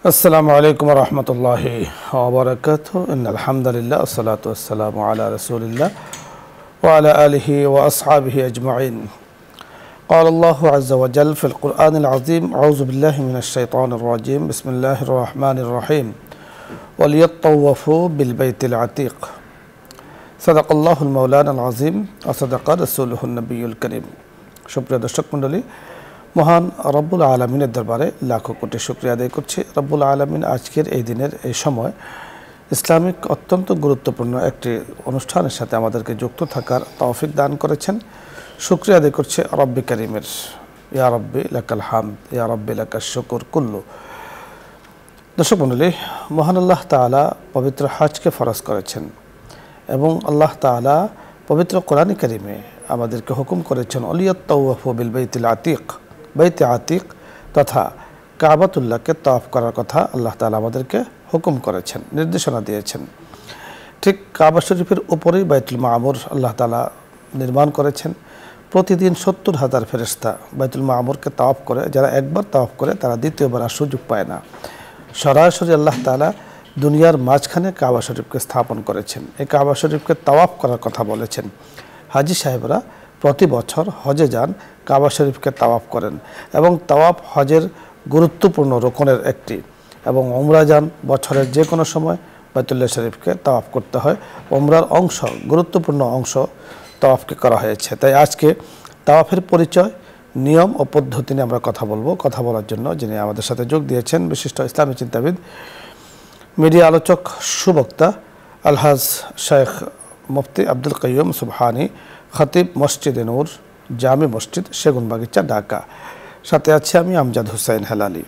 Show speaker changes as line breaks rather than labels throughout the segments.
আসসালামু আলাইকুম ওয়া রাহমাতুল্লাহি ওয়া বারাকাতুহু ইন্নাল হামদুলিল্লাহ ওয়াসসালাতু ওয়াসসালামু আলা রাসূলিল্লাহ ওয়া আলা আলিহি ওয়া আসহাবিহি আজমাইন قال الله عز وجل في القرآن العظيم أعوذ بالله من الشيطان الرجيم بسم الله الرحمن الرحيم وليطوفوا بالبيت العتيق صدق الله المولانا العظيم وصدق رسوله النبي الكريم সুপ্রিয় দর্শক মণ্ডলী, মহান রব্বুল আলামিনের দরবারে লাখো কোটি শুকরিয়া আদায় করছি। রব্বুল আলামিন আজকের এই দিনের এই সময় ইসলামিক অত্যন্ত গুরুত্বপূর্ণ একটি অনুষ্ঠানের সাথে আমাদেরকে যুক্ত থাকার তৌফিক দান করেছেন। শুকরিয়া আদায় করছি রব্বি কারিমের। ইয়া রব্বি লাকাল হামদ, ইয়া রব্বি লাকাশ শুকর কুল্লু। দর্শক মণ্ডলী, মহান আল্লাহ তাআলা পবিত্র হজকে ফরজ করেছেন এবং আল্লাহ তাআলা পবিত্র কোরআন কারিমে আমাদেরকে হুকুম করেছেন ওয়ালিয়াত্তাওয়াফু বিল বাইতিল আতিক, বাইতে আতিক তথা কাবাতুল্লাহকে তাওয়াফ করার কথা আল্লাহ তাআলা আমাদেরকে হুকুম করেছেন, নির্দেশনা দিয়েছেন। ঠিক কাবা শরীফের উপরেই বাইতুল মামুর আল্লাহ তাআলা নির্মাণ করেছেন। প্রতিদিন ৭০,০০০ ফেরেশতা বাইতুল মামুরকে তাওয়াফ করে, যারা একবার তাওয়াফ করে তারা দ্বিতীয়বার আর সুযোগ পায় না। সরাসরি আল্লাহ তাআলা দুনিয়ার মাঝখানে কাবা শরীফকে স্থাপন করেছেন। এই কাবা শরীফকে তাওয়াফ করার কথা বলেছেন। হাজি সাহেবরা প্রতি বছর হজে যান, কাবা শরীফকে তাওয়াফ করেন এবং তাওয়াফ হজের গুরুত্বপূর্ণ রোকনের একটি, এবং উমরা যান বছরের যে কোনো সময় বাইতুল্লাহ শরীফকে তাওয়াফ করতে হয়। উমরার অংশ, গুরুত্বপূর্ণ অংশ তাওয়াফকে করা হয়েছে। তাই আজকে তাওয়াফের পরিচয়, নিয়ম ও পদ্ধতি নিয়ে আমরা কথা বলবো। কথা বলার জন্য যিনি আমাদের সাথে যোগ দিয়েছেন বিশিষ্ট ইসলামী চিন্তাবিদ, মিডিয়া আলোচক, সুবক্তা আলহাজ শেখ মুফতি আব্দুল কাইয়ুম সুবহানি, খতিব মসজিদে নূর জামি মসজিদ, সেগুনবাগিচা, ঢাকা। সাথে আছে আমি আমজাদ হুসাইন হেলালি।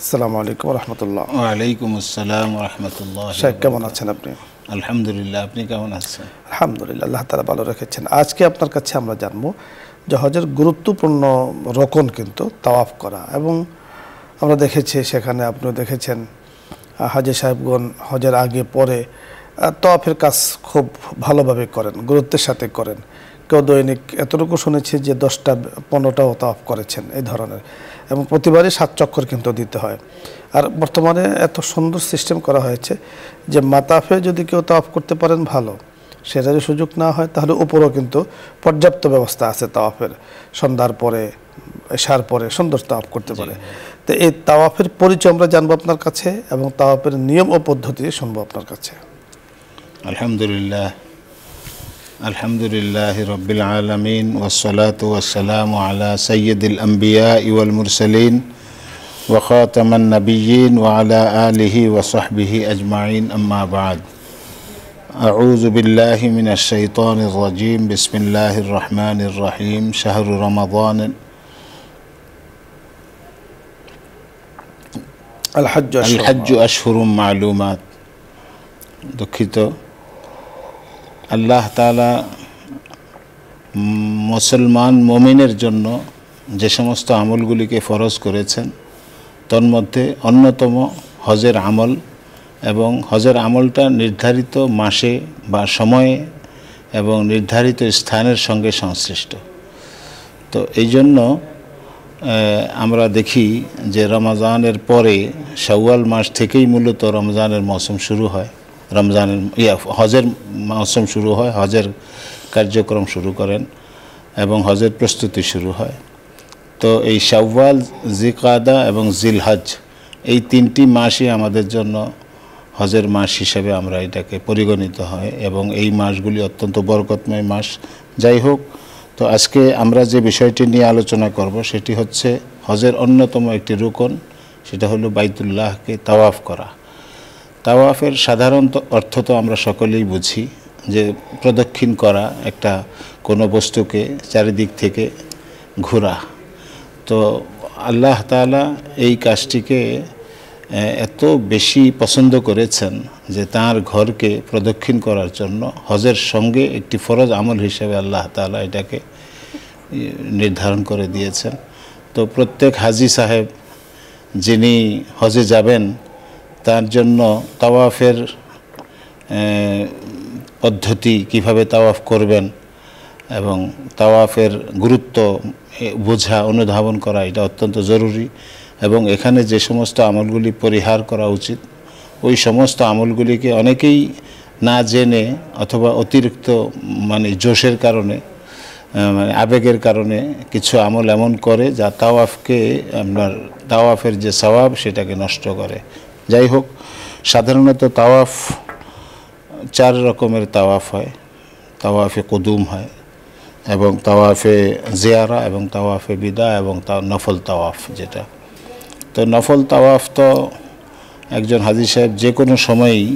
আসসালামু আলাইকুম ওয়া রাহমাতুল্লাহ।
ওয়া আলাইকুম আসসালাম ওয়া রাহমাতুল্লাহ।
শেখ কেমন আছেন আপনি?
আলহামদুলিল্লাহ, আপনি কেমন আছেন?
আলহামদুলিল্লাহ, আল্লাহ তাআলা ভালো রেখেছেন। আজকে আপনার কাছে আমরা জানবো যে হজের গুরুত্বপূর্ণ রকন কিন্তু তাওয়াফ করা, এবং আমরা দেখেছি সেখানে আপনিও দেখেছেন হাজি সাহেবগণ হজের আগে পরে তাওয়াফের কাজ খুব ভালোভাবে করেন, গুরুত্বের সাথে করেন। কেউ দৈনিক এতটুকু শুনেছি যে 10টা 15টাও তাওয়াফ করেছেন এই ধরনের, এবং প্রতিবারই 7 চক্কর কিন্তু দিতে হয়। আর বর্তমানে এত সুন্দর সিস্টেম করা হয়েছে যে মাতাফে যদি কেউ তাওয়াফ করতে পারেন ভালো, সেটা যদি সুযোগ না হয় তাহলে উপরেও কিন্তু পর্যাপ্ত ব্যবস্থা আছে তাওয়াফের। সন্ধ্যার পরে, এশার পরে সুন্দর তাওয়াফ করতে পারে। তো এই তাওয়াফের পরিচয় আমরা জানবো আপনার কাছে, এবং তাওয়াফের নিয়ম ও পদ্ধতি শুনবো আপনার কাছে।
আলহামদুলিল্লাহ, আলহামদুলিল্লাহ রাব্বিল আলামিন, ওয়াসসালাতু ওয়াসসালামু আলা সাইয়্যিদিল আম্বিয়া ওয়াল মুরসালিন ওয়া খাতামান নাবিয়্যিন ওয়া আলা আলিহি ওয়া সাহবিহি আজমাইন, আম্মা বা'দ। আউযু বিল্লাহি মিনাশ শাইতানির রাজীম, বিসমিল্লাহির রহমানির রহিম। শাহরু রমাদান আল হজ্জু আশহুরুম মা'লুমাত। দুঃখিত, আল্লাহ তাআলা মুসলমান মুমিনের জন্য যে সমস্ত আমলগুলিকে ফরজ করেছেন তন্মধ্যে অন্যতম হজের আমল, এবং হজের আমলটা নির্ধারিত মাসে বা সময়ে এবং নির্ধারিত স্থানের সঙ্গে সংশ্লিষ্ট। তো এই জন্য আমরা দেখি যে রমজানের পরে শাওয়াল মাস থেকেই মূলত রমজানের মৌসুম শুরু হয়, হজের মৌসুম শুরু হয়, হজের কার্যক্রম শুরু করেন এবং হজের প্রস্তুতি শুরু হয়। তো এই শাওয়াল, জিলকাদা এবং জিলহজ, এই 3টি মাসই আমাদের জন্য হজের মাস হিসেবে আমরা এটাকে পরিগণিত হয়, এবং এই মাসগুলি অত্যন্ত বরকতময় মাস। যাই হোক, তো আজকে আমরা যে বিষয়টি নিয়ে আলোচনা করব সেটি হচ্ছে হজের অন্যতম একটি রুকন, সেটা হলো বাইতুল্লাহকে তাওয়াফ করা। তাওয়াফের সাধারণত অর্থ তো আমরা সকলেই বুঝি যে প্রদক্ষিণ করা, একটা কোনো বস্তুকে চারিদিক থেকে ঘোরা। তো আল্লাহ তাআলা এই কাজটিকে এত বেশি পছন্দ করেছেন যে তার ঘরকে প্রদক্ষিণ করার জন্য হজের সঙ্গে একটি ফরজ আমল হিসেবে আল্লাহ তাআলা এটাকে নির্ধারণ করে দিয়েছেন। তো প্রত্যেক হাজি সাহেব যিনি হজে যাবেন তার জন্য তাওয়াফের পদ্ধতি, কিভাবে তাওয়াফ করবেন এবং তাওয়াফের গুরুত্ব বোঝা, অনুধাবন করা, এটা অত্যন্ত জরুরি। এবং এখানে যে সমস্ত আমলগুলি পরিহার করা উচিত ওই সমস্ত আমলগুলিকে অনেকেই না জেনে অথবা অতিরিক্ত মানে জোশের কারণে মানে আবেগের কারণে কিছু আমল এমন করে যা তাওয়াফকে আপনার তাওয়াফের যে সওয়াব সেটাকে নষ্ট করে। যাই হোক, সাধারণত তাওয়াফ 4 রকমের তাওয়াফ হয়। তাওয়াফে কুদুম হয় এবং তাওয়াফে জিয়ারা এবং তাওয়াফে বিদা এবং নফল তাওয়াফ যেটা। তো নফল তাওয়াফ তো একজন হাজী সাহেব যে কোনো সময়ই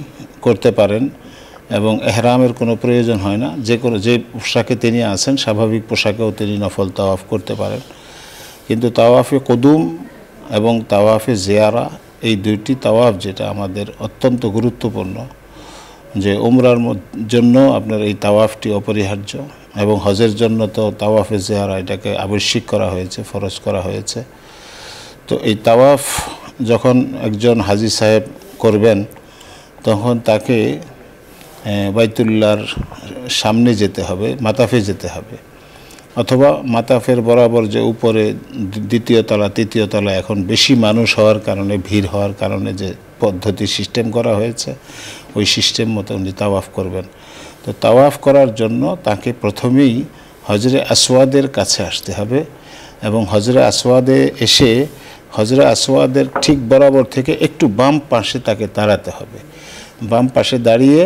করতে পারেন এবং এহরামের কোনো প্রয়োজন হয় না। যে পোশাকে তিনি আছেন স্বাভাবিক পোশাকেও তিনি নফল তাওয়াফ করতে পারেন। কিন্তু তাওয়াফে কুদুম এবং তাওয়াফে জিয়ারা এই 2টি তাওয়াফ যেটা আমাদের অত্যন্ত গুরুত্বপূর্ণ, যে উমরার জন্য আপনার এই তাওয়াফটি অপরিহার্য এবং হজের জন্য তো তাওয়াফে জিয়ারা এটাকে আবশ্যিক করা হয়েছে, ফরজ করা হয়েছে। তো এই তাওয়াফ যখন একজন হাজী সাহেব করবেন তখন তাকে বাইতুল্লাহর সামনে যেতে হবে, মাতাফে যেতে হবে, অথবা মাতাফের বরাবর যে উপরে 2য় তলা 3য় তলা এখন বেশি মানুষ হওয়ার কারণে, ভিড় হওয়ার কারণে যে পদ্ধতি সিস্টেম করা হয়েছে ওই সিস্টেম মতো উনি তাওয়াফ করবেন। তো তাওয়াফ করার জন্য তাকে প্রথমেই হজরে আসওয়াদের কাছে আসতে হবে এবং হজরে আসওয়াদে এসে হজরে আসওয়াদের ঠিক বরাবর থেকে একটু বাম পাশে তাকে দাঁড়াতে হবে। বাম পাশে দাঁড়িয়ে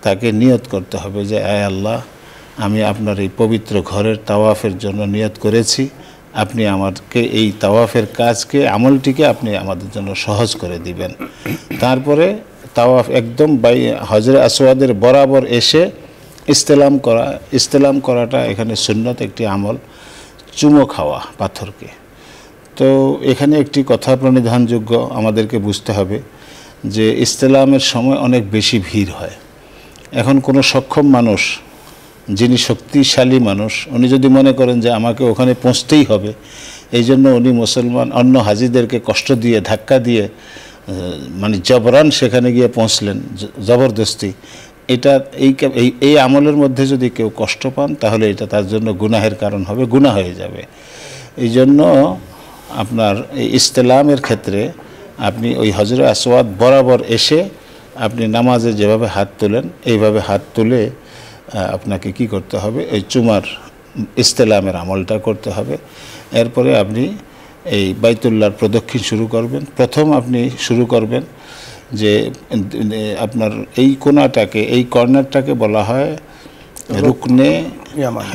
তাকে নিয়ত করতে হবে যে আয় আল্লাহ, আমি আপনার এই পবিত্র ঘরের তাওয়াফের জন্য নিয়ত করেছি, আপনি আমাকে এই তাওয়াফের কাজকে কাজটিকে আপনি আমাদের জন্য সহজ করে দিবেন। তারপরে তাওয়াফ একদম হজরে আসওয়াদের বরাবর এসে ইস্তেলাম করাটা এখানে সুন্নত একটি আমল, চুমো খাওয়া পাথরকে। তো এখানে একটি কথা প্রণিধানযোগ্য আমাদেরকে বুঝতে হবে যে ইস্তেলামের সময় অনেক বেশি ভিড় হয়। এখন কোনো সক্ষম মানুষ, যিনি শক্তিশালী মানুষ, উনি যদি মনে করেন যে আমাকে ওখানে পৌঁছতেই হবে, এই জন্য উনি মুসলমান অন্য হাজিদেরকে কষ্ট দিয়ে ধাক্কা দিয়ে মানে জবরান সেখানে গিয়ে পৌঁছলেন জবরদস্তি, এটা এই আমলের মধ্যে যদি কেউ কষ্ট পান তাহলে এটা তার জন্য গুনাহের কারণ হবে, গুনাহ হয়ে যাবে। এই জন্য আপনার এই ইস্তেলামের ক্ষেত্রে আপনি ওই হজরে আসওয়াদ বরাবর এসে আপনি নামাজে যেভাবে হাত তোলেন এইভাবে হাত তুলে আপনাকে কি করতে হবে, এই চুমার ইস্তেলামের আমলটা করতে হবে। এরপরে আপনি এই বাইতুল্লাহর প্রদক্ষিণ শুরু করবেন। প্রথম আপনি শুরু করবেন যে আপনার এই কোণাটাকে, এই কর্নারটাকে বলা হয় রুকনে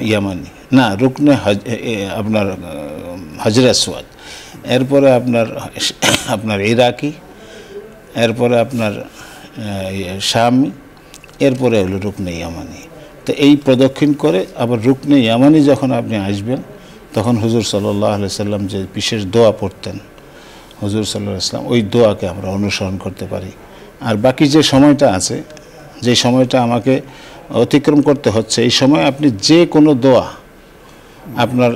ইয়ামানি, না রুকনে আপনার হজরে আসওয়াদ, এরপরে আপনার ইরাকি, এরপরে আপনার শামি, এরপরে হলো রুকনে ইয়ামানি। তো এই প্রদক্ষিণ করে আবার রুকনে ইয়ামানি যখন আপনি আসবেন তখন হুজুর সাল্লাল্লাহু আলাইহি সাল্লাম যে বিশেষ দোয়া পড়তেন হুজুর সাল্লাল্লাহু আলাইহি সাল্লাম, ওই দোয়াকে আমরা অনুসরণ করতে পারি। আর বাকি যে সময়টা আছে, যে সময়টা আমাকে অতিক্রম করতে হচ্ছে, এই সময় আপনি যে কোনো দোয়া আপনার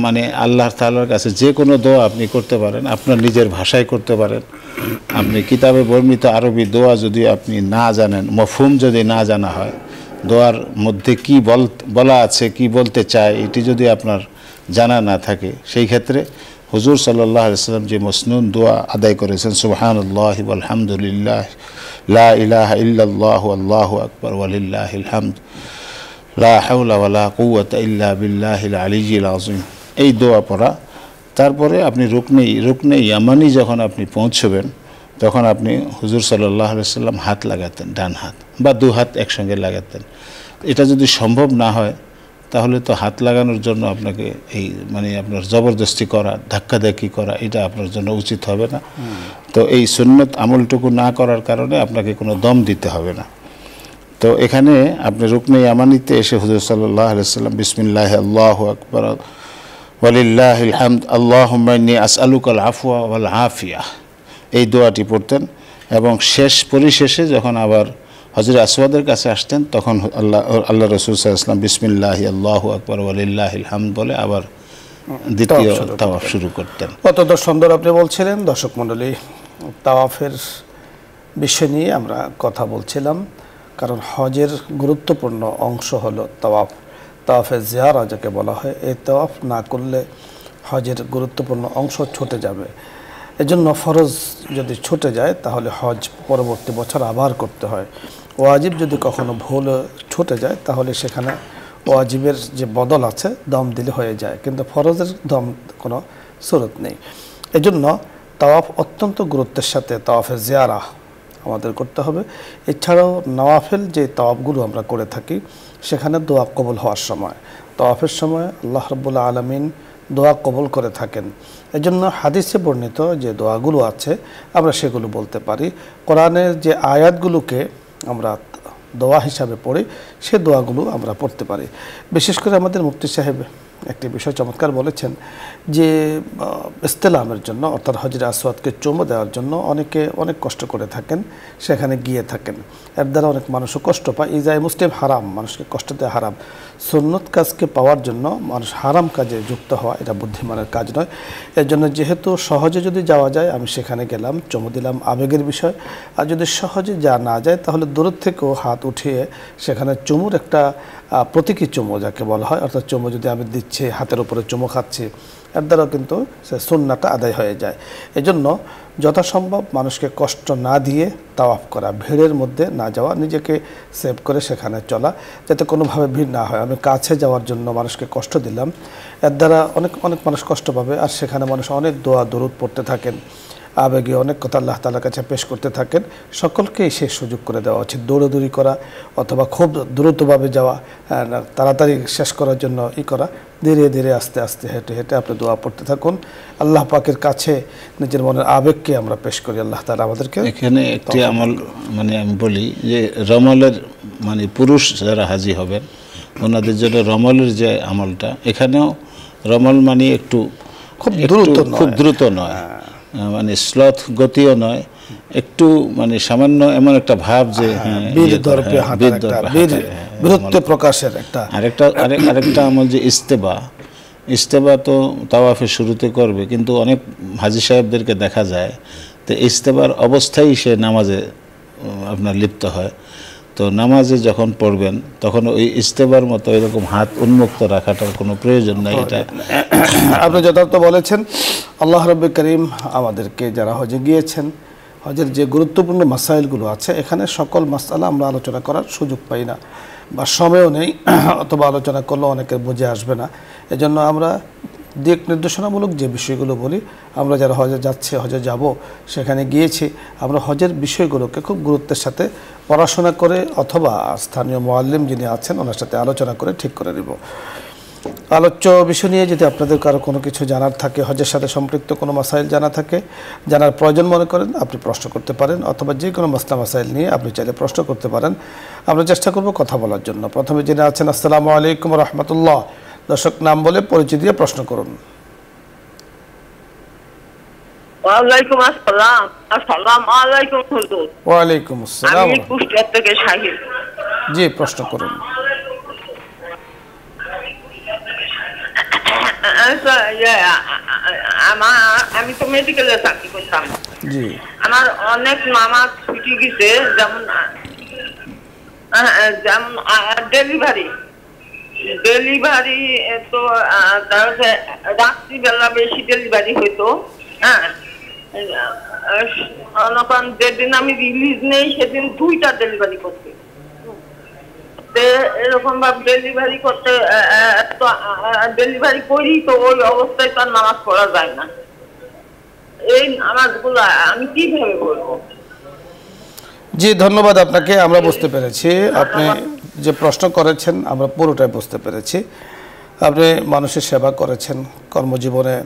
মানে আল্লাহ তাআলার কাছে যে কোনো দোয়া আপনি করতে পারেন, আপনার নিজের ভাষায় করতে পারেন। আপনি কিতাবে বর্ণিত আরবি দোয়া যদি আপনি না জানেন, মফহুম যদি না জানা হয়, দোয়ার মধ্যে কি বলা আছে, কি বলতে চায়, এটি যদি আপনার জানা না থাকে, সেই ক্ষেত্রে হুজুর সাল্লাল্লাহু আলাইহি ওয়াসাল্লাম যে মসনুন দোয়া আদায় করেছেন, সুবহানাল্লাহি ওয়াল হামদুলিল্লাহ লা ইলাহা ইল্লাল্লাহু আল্লাহু আকবার ওয়ালিল্লাহিল হামদ লা হাওলা ওয়ালা কুওয়াতা ইল্লা বিল্লাহিল আলিয়্যিল আযীম, এই দোয়া পড়া। তারপরে আপনি রুকনে ইয়ামানি যখন আপনি পৌঁছবেন তখন আপনি হুজুর সাল্লাল্লাহু আলাইহি ওয়াসাল্লাম হাত লাগাতেন, ডান হাত বা 2 হাত একসঙ্গে লাগাতেন। এটা যদি সম্ভব না হয় তাহলে তো হাত লাগানোর জন্য আপনাকে এই মানে আপনার জবরদস্তি করা, ধাক্কাধাক্কি করা, এটা আপনার জন্য উচিত হবে না। তো এই সুন্নত আমলটুকু না করার কারণে আপনাকে কোনো দম দিতে হবে না। তো এখানে আপনি রুকনে ইয়ামানিতে এসে হুজুর সাল্লাল্লাহু আলাইহি ওয়াসাল্লাম বিসমিল্লাহি আল্লাহু আকবার ওয়ালিল্লাহিল হামদ আল্লাহুম্মা ইন্নী আসআলুকাল আফওয়া ওয়াল আফিয়া, এই দোয়াটি পড়তেন। এবং পরিশেষে যখন আবার হজরে আসওয়াদের কাছে আসতেন তখন আল্লাহ রাসূল সাল্লাল্লাহু আলাইহি ওয়াসাল্লাম বিসমিল্লাহি আল্লাহু আকবার ওয়ালিল্লাহিল হামদ বলে আবার দ্বিতীয় তাওয়াফ শুরু করতেন।
অত্যন্ত সুন্দর আপনি বলছিলেন। দর্শক মণ্ডলী, তাওয়াফের বিষয় নিয়ে আমরা কথা বলছিলাম, কারণ হজের গুরুত্বপূর্ণ অংশ হলো তাওয়াফ, তাওয়াফে জিয়ারা যাকে বলা হয়। এই তাওয়াফ না করলে হজের গুরুত্বপূর্ণ অংশ ছুটে যাবে। এজন্য ফরজ যদি ছুটে যায় তাহলে হজ পরবর্তী বছর আবার করতে হয়। ওয়াজিব যদি কখনো ভুল ছুটে যায় তাহলে সেখানে ওয়াজিবের যে বদল আছে দম দিলে হয়ে যায়, কিন্তু ফরজের দম কোনো সুরত নেই। এজন্য তাওয়াফ অত্যন্ত গুরুত্বের সাথে তাওয়াফে জিয়ারা আমাদের করতে হবে। এছাড়াও নওয়াফিল যে তাওয়াফগুলো আমরা করে থাকি সেখানে দোয়া কবুল হওয়ার সময়, তাওয়াফের সময় আল্লাহ রাব্বুল আলামিন দোয়া কবুল করে থাকেন। এজন্য হাদিসে বর্ণিত যে দোয়াগুলো আছে আমরা সেগুলো বলতে পারি। কোরআনের যে আয়াতগুলোকে আমরা দোয়া হিসাবে পড়ি সে দোয়াগুলো আমরা পড়তে পারি। বিশেষ করে আমাদের মুফতি সাহেব একটি বিষয় চমৎকার বলেছেন যে ইস্তেলামের জন্য অর্থাৎ হজরে আসওয়াদকে চুমো দেওয়ার জন্য অনেকে অনেক কষ্ট করে থাকেন, সেখানে গিয়ে থাকেন, এর দ্বারা অনেক মানুষও কষ্ট পায়। ইজায় মুসলিম হারাম, মানুষকে কষ্ট দেওয়া হারাম। সুন্নত কাজকে পাওয়ার জন্য মানুষ হারাম কাজে যুক্ত হওয়া এটা বুদ্ধিমানের কাজ নয়। এর জন্য যেহেতু সহজে যদি যাওয়া যায় আমি সেখানে গেলাম, চুমো দিলাম, আবেগের বিষয়। আর যদি সহজে যা না যায় তাহলে দূর থেকেও হাত উঠিয়ে সেখানে চুমুর একটা প্রতীকী চুমো যাকে বলা হয়, অর্থাৎ চুমো যদি আমি দিচ্ছি, হাতের উপরে চুমো খাচ্ছি, এর দ্বারাও কিন্তু সে সুন্নাহটা আদায় হয়ে যায়। এজন্য যথাসম্ভব মানুষকে কষ্ট না দিয়ে তাওয়াফ করা, ভিড়ের মধ্যে না যাওয়া, নিজেকে সেভ করে সেখানে চলা যাতে কোনোভাবে ভিড় না হয়। আমি কাছে যাওয়ার জন্য মানুষকে কষ্ট দিলাম, এর দ্বারা অনেক মানুষ কষ্ট পাবে। আর সেখানে মানুষ অনেক দোয়া দরুদ পড়তে থাকেন, আবেগে অনেক কথা আল্লাহ তাআলার কাছে পেশ করতে থাকেন। সকলকেই সে সুযোগ করে দেওয়া উচিত দৌড়াদৌড়ি করা অথবা খুব দ্রুতভাবে যাওয়া, তাড়াতাড়ি শেষ করার জন্য করা, ধীরে ধীরে আস্তে আস্তে হেঁটে হেঁটে আপনি দোয়া পড়তে থাকুন। আল্লাহ পাকের কাছে নিজের মনের আবেগকে আমরা পেশ করি। আল্লাহ তাআলা আমাদেরকে
এখানে একটি আমল আমি বলি যে রমলের পুরুষ যারা হাজি হবেন ওনাদের জন্য রমলের যে আমলটা, এখানেও রমল একটু খুব দ্রুত নয়, স্লথ গতিও নয়, একটু সামান্য এমন একটা ভাব যে
বীরত্ব প্রকাশের একটা
আরেকটা আমল যে ইস্তেবা তো তাওয়াফের শুরুতে করবে, কিন্তু অনেক হাজী সাহেবদেরকে দেখা যায় তো ইস্তেবার অবস্থায় সে নামাজে আপনার লিপ্ত হয়। তো নামাজে যখন পড়বেন তখন ওই ইস্তেবার মতো এরকম হাত উন্মুক্ত রাখাটার কোনো প্রয়োজন নাই। এটা
আপনি যথার্থ বলেছেন। আল্লাহ রাব্বুল কারীম আমাদেরকে যারা হজে গিয়েছেন, হজের যে গুরুত্বপূর্ণ মাসাইলগুলো আছে এখানে সকল মাসআলা আমরা আলোচনা করার সুযোগ পাই না বা সময়ও নেই, অথবা আলোচনা করলেও অনেকের বুঝে আসবে না। এজন্য আমরা দিক নির্দেশনামূলক যে বিষয়গুলো বলি, আমরা যারা হজে যাচ্ছি, হজে যাব, সেখানে গিয়েছি, আমরা হজের বিষয়গুলোকে খুব গুরুত্বের সাথে পড়াশোনা করে অথবা স্থানীয় মুআল্লিম যিনি আছেন ওনার সাথে আলোচনা করে ঠিক করে নেব। আলোচ্য বিষয় নিয়ে যদি আপনাদের কারো কোনো কিছু জানার থাকে, হজের সাথে সম্পৃক্ত কোনো মাসাইল জানা থাকে, জানার প্রয়োজন মনে করেন, আপনি প্রশ্ন করতে পারেন, অথবা যে কোনো মাসলা মাসাইল নিয়ে আপনি চাইলে প্রশ্ন করতে পারেন। আমরা চেষ্টা করব কথা বলার জন্য। প্রথমে যিনি আছেন, আসসালামু আলাইকুম রহমতুল্লাহ। দর্শক নাম বলে পরিচয় দিয়ে প্রশ্ন করুন।
ওয়ালাইকুম আসসালাম। আসসালামু আলাইকুম হুজুর।
ওয়ালাইকুম আসসালাম।
আমি কুষ্টিয়া থেকে শাহিদ।
জি, প্রশ্ন করুন।
আমি তো মেডিকেলে চাকরি করতাম।
জি,
আমার অনেক নামাজ ছুটি গেছে, যেমন ডেলিভারি তো রাত্রিবেলা বেশি ডেলিভারি হইতো। হ্যাঁ, যেদিন আমি রিলিজ নেই সেদিন 2টা ডেলিভারি করতে, এরকম ভাবে ডেলিভারি করতে ডেলিভারি করি, তো ওই অবস্থায় তার নামাজ পড়া যায় না। এই নামাজগুলো আমি কিভাবে করবো?
জি, ধন্যবাদ আপনাকে। আমরা বুঝতে পেরেছি আপনি যে প্রশ্ন করেছেন, আমরা পুরোটাই বুঝতে পেরেছি। আপনি মানুষের সেবা করেছেন, কর্মজীবনে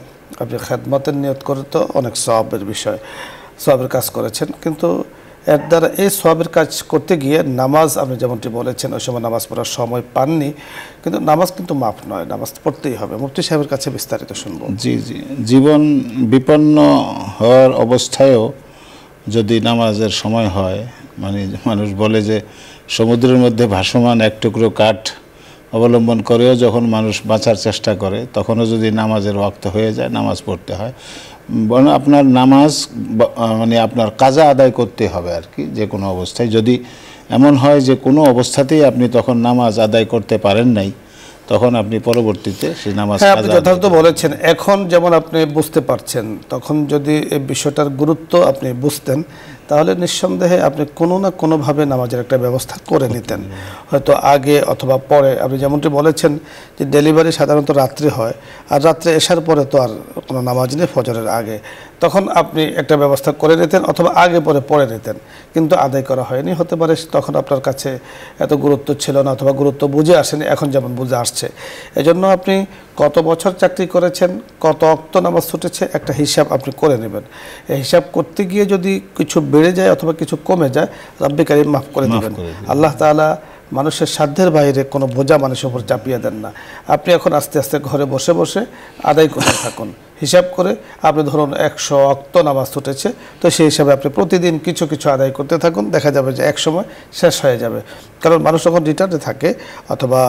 আপনি খেদমতের নিয়ত করে তো অনেক সওয়াবের বিষয়, সওয়াবের কাজ করেছেন, কিন্তু এর দ্বারা এই সওয়াবের কাজ করতে গিয়ে নামাজ, আপনি যেমনটি বলেছেন ওই সময় নামাজ পড়ার সময় পাননি, কিন্তু নামাজ কিন্তু মাফ নয়, নামাজ পড়তেই হবে। মুফতি সাহেবের কাছে বিস্তারিত শুনব।
জি, জীবন বিপন্ন হওয়ার অবস্থায়ও যদি নামাজের সময় হয়, মানুষ বলে যে সমুদ্রের মধ্যে ভাসমান এক টুকরো কাঠ অবলম্বন করেও যখন মানুষ বাঁচার চেষ্টা করে, তখনও যদি নামাজের ওয়াক্ত হয়ে যায় নামাজ পড়তে হয়। বরং আপনার নামাজ আপনার কাজা আদায় করতে হবে আর কি, যে কোনো অবস্থায়। যদি এমন হয় যে কোনো অবস্থাতেই আপনি তখন নামাজ আদায় করতে পারেন নাই, তখন আপনি পরবর্তীতে সেই নামাজ
হ্যাঁ, আপনি যথার্থ বলেছেন। এখন যেমন আপনি বুঝতে পারছেন, তখন যদি এই বিষয়টার গুরুত্ব আপনি বুঝতেন, তাহলে নিঃসন্দেহে আপনি কোনো না কোনোভাবে নামাজের একটা ব্যবস্থা করে নিতেন, হয়তো আগে অথবা পরে। আপনি যেমনটি বলেছেন যে ডেলিভারি সাধারণত রাত্রে হয়, আর রাত্রে এসার পরে তো আর কোনো নামাজ নেই ফজরের আগে, তখন আপনি একটা ব্যবস্থা করে নিতেন অথবা আগে পরে পড়ে নিতেন, কিন্তু আদায় করা হয়নি। হতে পারে তখন আপনার কাছে এত গুরুত্ব ছিল না অথবা গুরুত্ব বুঝে আসেনি, এখন যেমন বুঝে আসছে। এজন্য আপনি কত বছর চাকরি করেছেন, কত ওয়াক্ত নামাজ ছুটেছে, একটা হিসাব আপনি করে নেবেন। এই হিসাব করতে গিয়ে যদি কিছু বেড়ে যায় অথবা কিছু কমে যায়, রব্বি কারীম মাফ করে দেবেন। আল্লাহ তাআলা মানুষের সাধ্যের বাইরে কোনো বোঝা মানুষের উপর চাপিয়ে দেন না। আপনি এখন আস্তে আস্তে ঘরে বসে বসে আদায় করতে থাকুন। হিসাব করে আপনি ধরুন 100 ওয়াক্ত নামাজ ছুটেছে, তো সেই হিসাবে আপনি প্রতিদিন কিছু কিছু আদায় করতে থাকুন। দেখা যাবে যে এক সময় শেষ হয়ে যাবে। কারণ মানুষ যখন রিটায়ার্ডে থাকে অথবা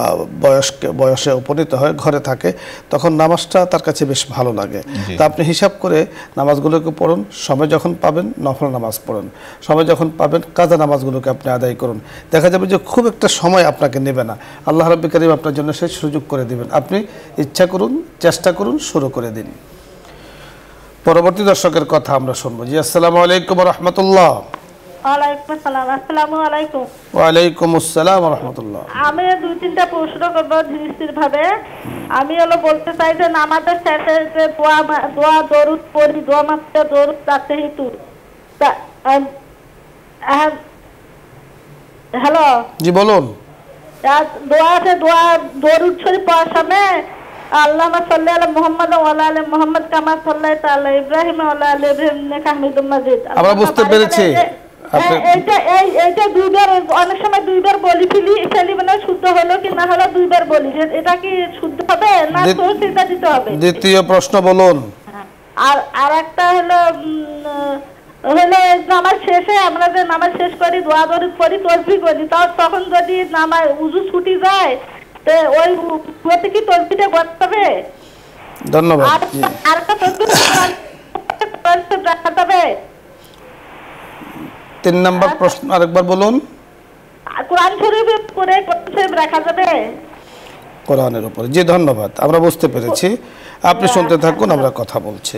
বয়সে উপনীত হয়, ঘরে থাকে, তখন নামাজটা তার কাছে বেশ ভালো লাগে। তা আপনি হিসাব করে নামাজগুলোকে পড়ুন, সময় যখন পাবেন নফল নামাজ পড়ুন, সময় যখন পাবেন কাজা নামাজগুলোকে আপনি আদায় করুন। দেখা যাবে যে খুব একটা সময় আপনাকে নেবে না, আল্লাহ রাব্বুল কারীম আপনার জন্য সেই সুযোগ করে দিবেন। আপনি ইচ্ছা করুন, চেষ্টা করুন, শুরু করে দিন। পরবর্তী দর্শকের কথা আমরা শুনবো। জি, আসসালামু আলাইকুম ওয়া রাহমাতুল্লাহ।
ওয়ালাইকুম আসসালাম। আসসালামু আলাইকুম।
ওয়ালাইকুম আসসালাম ওয়া রাহমাতুল্লাহ।
আমি 2-3টা প্রশ্ন করব ধীর ভাবে। আমি বলতে চাই যে নামাজের শেষে যে দোয়া দরুদ পড়ি, দোয়া মাত্র দরুদ তাতেহিতু, হ্যালো,
জি বলুন।
দোয়া দরুদ শরীফ পড়ার সময় আল্লাহুম্মা সাল্লি আলা মুহাম্মাদ ওয়া আলা আলি মুহাম্মাদ কামা সাল্লাইতা আলা ইব্রাহিম ওয়া আলা আলি ইব্রাহিম ইন্নাকা হামিদুম মাজিদ।
আমরা বুঝতে পেরেছি।
এইটা দুইবার, অনেক সময় দুইবার বলি ফেলি, মানে শুদ্ধ হলো কি না হলো দুইবার বলি। এটা কি শুদ্ধ হবে না সেটা দিতে হবে?
দ্বিতীয় প্রশ্ন বলুন।
আর একটা হলো নামাজ শেষে আমরা যে নামাজ শেষ করি, দোয়া দরুদ পড়ি, তাসবিহ করি, তখন যদি নামাজ উযু ছুটি যায়, তো ওই ওতে কি তাসবিহটা করতে হবে?
ধন্যবাদ।
আর একটা তাসবিহ রাখতে হবে।
3 নম্বর প্রশ্ন আরেকবার বলুন।
কোরআন শরীফ করে কোরআন শরীফ রাখা যাবে?
কোরআনের উপরে। জি ধন্যবাদ, আমরা বুঝতে পেরেছি। আপনি শুনতে থাকুন, আমরা কথা বলছি।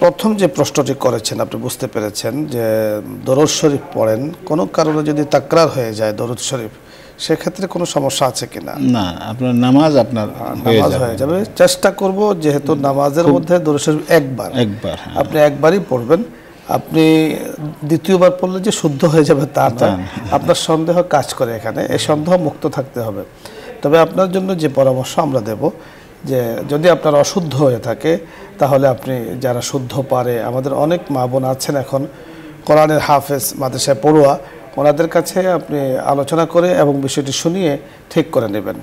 প্রথম যে প্রশ্নটি করেছেন আপনি বুঝতে পেরেছেন যে দরুদ শরীফ পড়েন, কোনো কারণে যদি তাকরার হয়ে যায় দরুদ শরীফ, সেক্ষেত্রে কোনো সমস্যা আছে কিনা?
না, আপনার নামাজ
হয়ে যাবে। চেষ্টা করব যেহেতু নামাজের মধ্যে দরুদ শরীফ একবার আপনি একবারই পড়বেন। আপনি দ্বিতীয়বার পড়লে যে শুদ্ধ হয়ে যাবে তা না, আপনার সন্দেহ কাজ করে এখানে। এই সন্দেহ মুক্ত থাকতে হবে। তবে আপনার জন্য যে পরামর্শ আমরা দেব, যে যদি আপনার অশুদ্ধ হয়ে থাকে, তাহলে আপনি যারা শুদ্ধ পারে, আমাদের অনেক মা বোন আছেন এখন কোরআনের হাফেজ, মাদ্রাসায় পড়ুয়া, ওনাদের কাছে আপনি আলোচনা করে এবং বিষয়টি শুনিয়ে ঠিক করে নেবেন।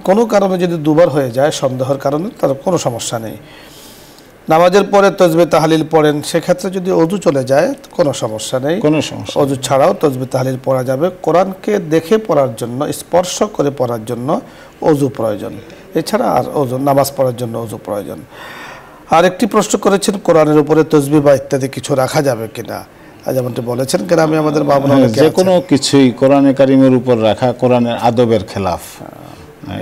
কোনো কারণে যদি দুবার হয়ে যায় সন্দেহের কারণে, তার কোনো সমস্যা নেই। নামাজের পরে তাসবিহ তাহলিল পড়েন, সেক্ষেত্রে যদি অজু চলে যায় কোনো সমস্যা নেই, অজু ছাড়াও তাসবিহ তাহলিল পড়া যাবে। কোরআনকে দেখে পড়ার জন্য, স্পর্শ করে পড়ার জন্য অজু প্রয়োজন, এছাড়া আর অজু, নামাজ পড়ার জন্য অজু প্রয়োজন। আর একটি প্রশ্ন করেছেন কোরআনের উপরে তাসবিহ বা ইত্যাদি কিছু রাখা যাবে কিনা। যেমনটি বলেছেন, গ্রামে আমাদের বাবা
যে কোনো কিছুই কোরআনে কারিমের উপর রাখা কোরআনের আদবের খেলাফ,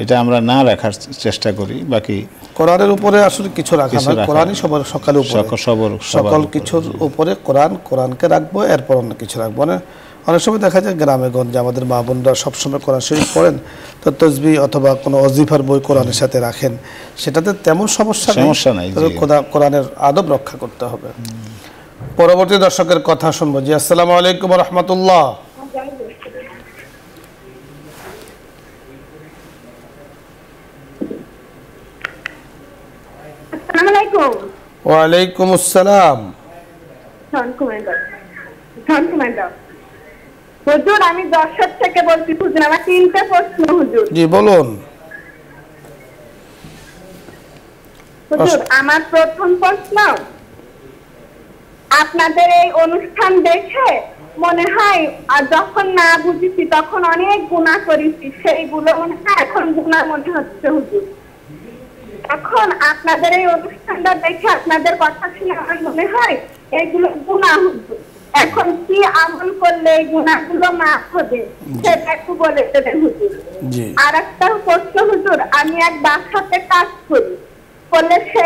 এটা আমরা না রাখার চেষ্টা করি। বাকি
কোরআনের উপরে আসলে কিছু রাখা নয়, কোরআনই সবার সকালে উপরে, সকল কিছুর উপরে কোরআনকে রাখবো, এরপর অন্য কিছু রাখবো না। অনেক সময় দেখা যায় গ্রামে গঞ্জে আমাদের মা বোনরা সবসময় কোরআন শরীফ পড়েন, তো তাসবিহ অথবা কোনো ওয়াজিফার বই কোরআনের সাথে রাখেন, সেটাতে তেমন সমস্যা নেই। কোরআনের আদব রক্ষা করতে হবে। পরবর্তী দর্শকের কথা শুনবো। জি, আসসালামু আলাইকুম ওয়া রাহমাতুল্লাহ। ওয়ালাইকুম আসসালাম।
হুজুর, আমি যশোর থেকে বলছি। হুজুর, আমার 3টা প্রশ্ন। হুজুর,
জি বলুন।
হুজুর, আমার প্রথম প্রশ্ন, আপনাদের এই অনুষ্ঠান দেখে মনে হয় আর যখন না বুঝেছি তখন অনেক গুনাহ করেছি, সেইগুলো মনে হয় এখন গুনাহ মনে হচ্ছে। হুজুর, এখন আপনাদের এই অনুষ্ঠানটা দেখে, আপনাদের কথা শুনে আমার মনে হয় এইগুলো গুনাহ। হুজুর, এখন কি আমল করলে এই গুনাহগুলো মাফ হবে সেটা একটু বলে দেবেন হুজুর।
জি।
আর একটা প্রশ্ন হুজুর, আমি এক বাসাতে কাজ করি, বললে সে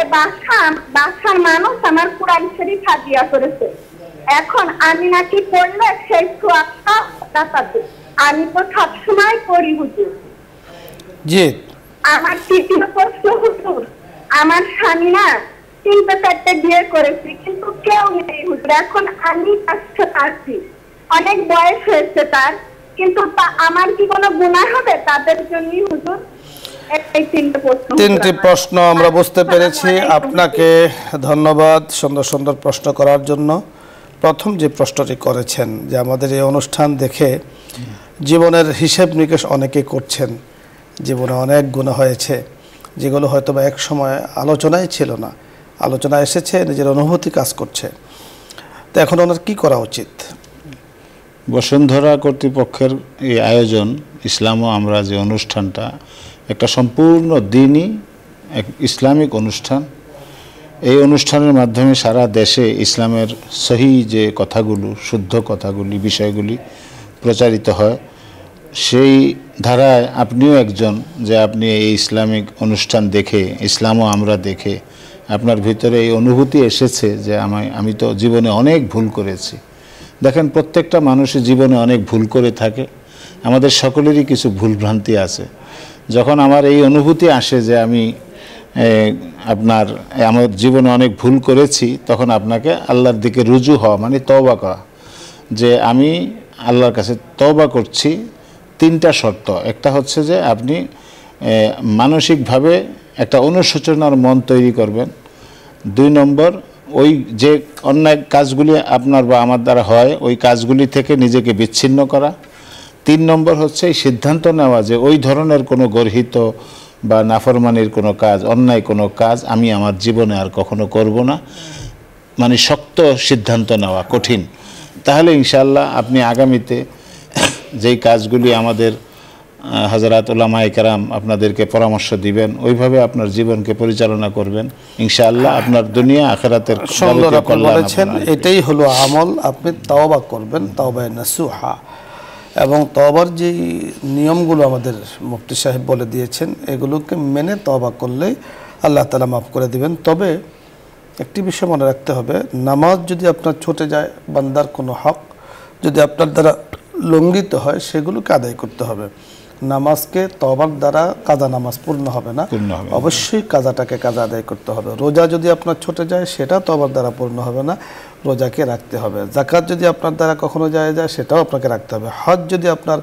বাসার মানুষ আমার কোরআন শরীফ হাদিয়া করেছে। এখন আমি নাকি পড়লে সেই সওয়াবটা পাবো। আমি তো সবসময় পড়ি হুজুর।
জি।
আমার তৃতীয় প্রশ্ন হুজুর, আমার স্বামী না 3-4টে বিয়ে করেছে, কিন্তু কেউ নেই হুজুর। এখন আমি আছি, অনেক বয়স হয়েছে তার, কিন্তু আমার কি কোনো গুনাহ হবে তাদের জন্য হুজুর? এই তিনটি
প্রশ্ন আমরা বুঝতে পেরেছি। আপনাকে ধন্যবাদ সুন্দর সুন্দর প্রশ্ন করার জন্য। প্রথম যে প্রশ্নটি করেছেন যে আমাদের এই অনুষ্ঠান দেখে জীবনের হিসেব নিকেশ অনেকে করছেন, জীবনে অনেক গুনাহ হয়েছে যেগুলো হয়তো বা এক সময় আলোচনায় ছিল না, আলোচনা এসেছে, নিজের অনুভূতি কাজ করছে। তো এখন ওনার কি করা উচিত?
বসুন্ধরা কর্তৃপক্ষের এই আয়োজন ইসলাম ও আমরা যে অনুষ্ঠানটা একটা সম্পূর্ণ দিনই এক ইসলামিক অনুষ্ঠান। এই অনুষ্ঠানের মাধ্যমে সারা দেশে ইসলামের সহি যে কথাগুলো, শুদ্ধ কথাগুলি, বিষয়গুলি প্রচারিত হয়। সেই ধারায় আপনিও একজন, যে আপনি এই ইসলামিক অনুষ্ঠান দেখে, ইসলামও আমরা দেখে আপনার ভিতরে এই অনুভূতি এসেছে যে আমি তো জীবনে অনেক ভুল করেছি। দেখেন, প্রত্যেকটা মানুষের জীবনে অনেক ভুল করে থাকে, আমাদের সকলেরই কিছু ভুলভ্রান্তি আছে। যখন আমার এই অনুভূতি আসে যে আমি আমার জীবনে অনেক ভুল করেছি, তখন আপনাকে আল্লাহর দিকে রুজু হওয়া মানে তওবা করা, যে আমি আল্লাহর কাছে তওবা করছি। 3টা শর্ত। একটা হচ্ছে যে আপনি মানসিকভাবে একটা অনুশোচনার মন তৈরি করবেন। 2 নম্বর, ওই যে অন্যায় কাজগুলি আপনার বা আমার দ্বারা হয় ওই কাজগুলি থেকে নিজেকে বিচ্ছিন্ন করা। 3 নম্বর হচ্ছে এই সিদ্ধান্ত নেওয়া যে ওই ধরনের কোনো গর্হিত বা নাফরমানির কোনো কাজ, অন্যায় কোনো কাজ আমি আমার জীবনে আর কখনো করব না, মানে শক্ত সিদ্ধান্ত নেওয়া, কঠিন। তাহলে ইনশাআল্লাহ আপনি আগামীতে যেই কাজগুলি আমাদের হযরত উলামায়ে কেরাম আপনাদেরকে পরামর্শ দিবেন, ওইভাবে আপনার জীবনকে পরিচালনা করবেন, ইনশাআল্লাহ আপনার দুনিয়া আখিরাতের
সুন্দর বলেছেন। এটাই হলো আমল। আপনি তওবা করবেন, তওবা নাসুহা, এবং তওবার যে নিয়মগুলো আমাদের মুফতি সাহেব বলে দিয়েছেন এগুলোকে মেনে তওবা করলেই আল্লাহ তাআলা মাফ করে দিবেন। তবে একটি বিষয় মনে রাখতে হবে, নামাজ যদি আপনার ছুটে যায়, বান্দার কোনো হক যদি আপনার দ্বারা লঙ্ঘিত হয়, সেগুলোকে আদায় করতে হবে। নামাজকে তওবার দ্বারা কাজা নামাজ পূর্ণ হবে না, অবশ্যই কাজাটাকে কাজা আদায় করতে হবে। রোজা যদি আপনার ছুটে যায়, সেটা তওবার দ্বারা পূর্ণ হবে না, রোজাকে রাখতে হবে। যাকাত যদি আপনার দ্বারা কখনো যায় সেটাও আপনাকে রাখতে হবে। হজ যদি আপনার